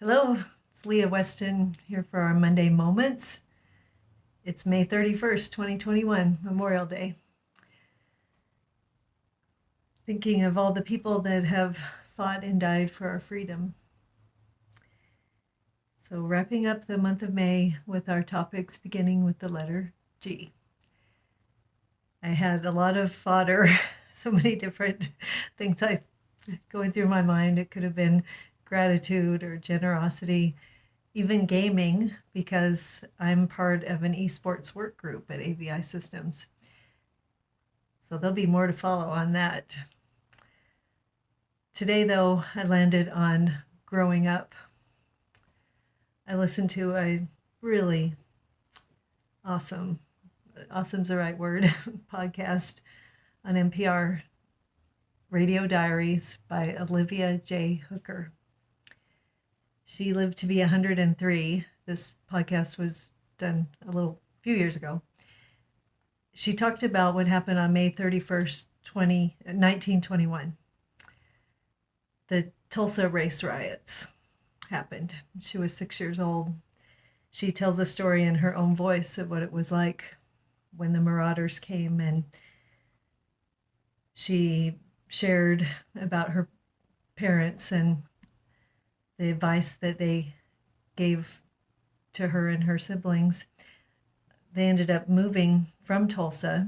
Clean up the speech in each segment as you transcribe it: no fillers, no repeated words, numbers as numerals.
Hello, it's Leah Weston here for our Monday Moments. It's May 31st, 2021, Memorial Day. Thinking of all the people that have fought and died for our freedom. So wrapping up the month of May with our topics beginning with the letter G. I had a lot of fodder, so many different things going through my mind. It could have been gratitude or generosity, even gaming, because I'm part of an esports work group at AVI Systems. So there'll be more to follow on that. Today, though, I landed on growing up. I listened to a really awesome's the right word, podcast on NPR, Radio Diaries by Olivia J. Hooker. She lived to be 103. This podcast was done a few years ago. She talked about what happened on May 31st, 1921. The Tulsa race riots happened. She was 6 years old. She tells a story in her own voice of what it was like when the marauders came, and she shared about her parents and the advice that they gave to her and her siblings. They ended up moving from Tulsa.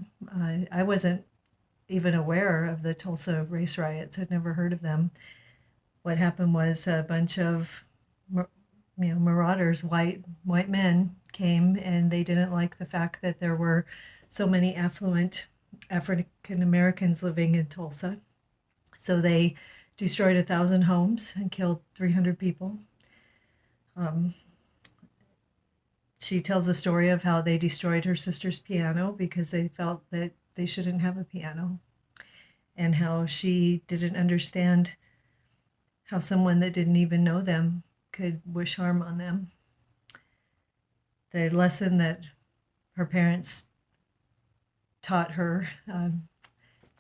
I wasn't even aware of the Tulsa race riots. I'd never heard of them. What happened was a bunch of marauders, white men, came, and they didn't like the fact that there were so many affluent African Americans living in Tulsa. So they destroyed 1,000 homes and killed 300 people. She tells a story of how they destroyed her sister's piano because they felt that they shouldn't have a piano, and how she didn't understand how someone that didn't even know them could wish harm on them. The lesson that her parents taught her,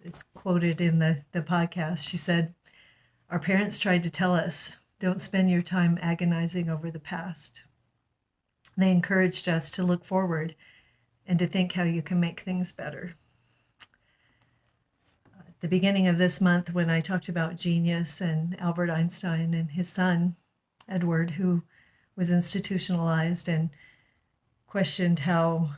it's quoted in the podcast. She said, "Our parents tried to tell us, don't spend your time agonizing over the past. They encouraged us to look forward and to think how you can make things better." At the beginning of this month, when I talked about genius and Albert Einstein and his son, Edward, who was institutionalized, and questioned how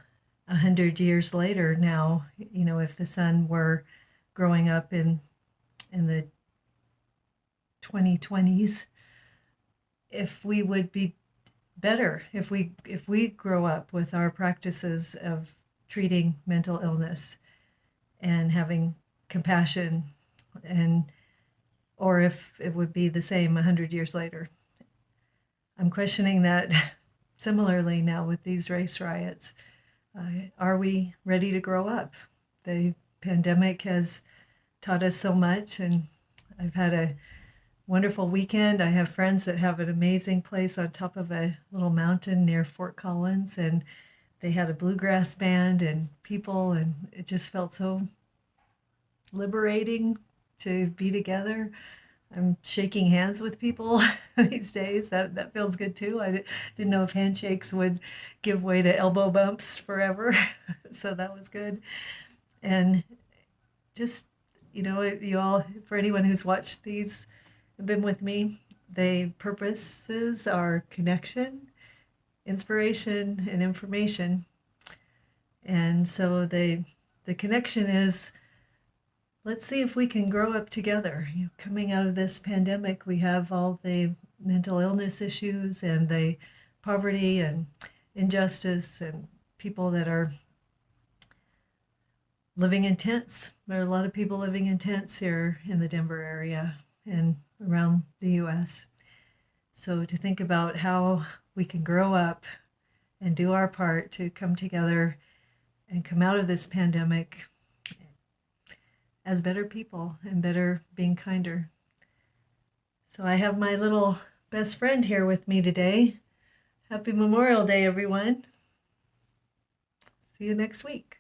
100 years later now, if the son were growing up in the 2020s, if we would be better if we grow up with our practices of treating mental illness and having compassion, or if it would be the same 100 years later. I'm questioning that similarly now with these race riots. Are we ready to grow up? The pandemic has taught us so much, and I've had a wonderful weekend. I have friends that have an amazing place on top of a little mountain near Fort Collins, and they had a bluegrass band and people, and it just felt so liberating to be together. I'm shaking hands with people these days. That feels good too. I didn't know if handshakes would give way to elbow bumps forever. So that was good. And just, you all, for anyone who's watched these, been with me, the purposes are connection, inspiration, and information. And so the connection is, let's see if we can grow up together. Coming out of this pandemic, we have all the mental illness issues and the poverty and injustice and people that are living in tents. There are a lot of people living in tents here in the Denver area and around the U.S. So to think about how we can grow up and do our part to come together and come out of this pandemic as better people and being kinder. So I have my little best friend here with me today. Happy Memorial Day, everyone. See you next week.